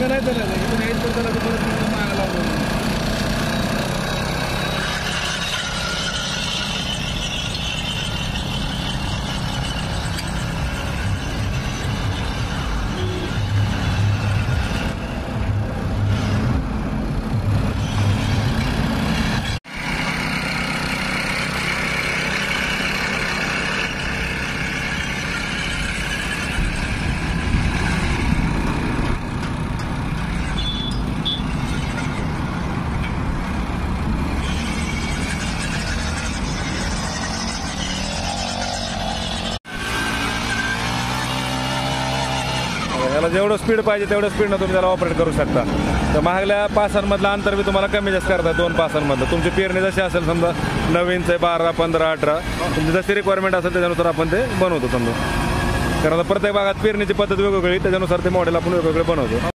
मागं नाही चालायचं, इथून यायचं तर चालायचं, परत तिथून मागं लावून. याला जेवढं स्पीड पाहिजे तेवढं स्पीडनं तुम्ही त्याला ऑपरेट करू शकता. तर महागल्या पासांमधलं अंतर बी तुम्हाला कमी जास्त करता. 2 पासांमधलं तुमची पेरणी जशी असेल, समजा 9चं 12, 15, 18 तुमची जशी रिक्वायरमेंट असेल त्याच्यानुसार आपण ते बनवतो. समजा कारण प्रत्येक भागात पेरणीची पद्धत वेगवेगळी, त्याच्यानुसार ते मॉडेल आपण वेगवेगळे बनवतो.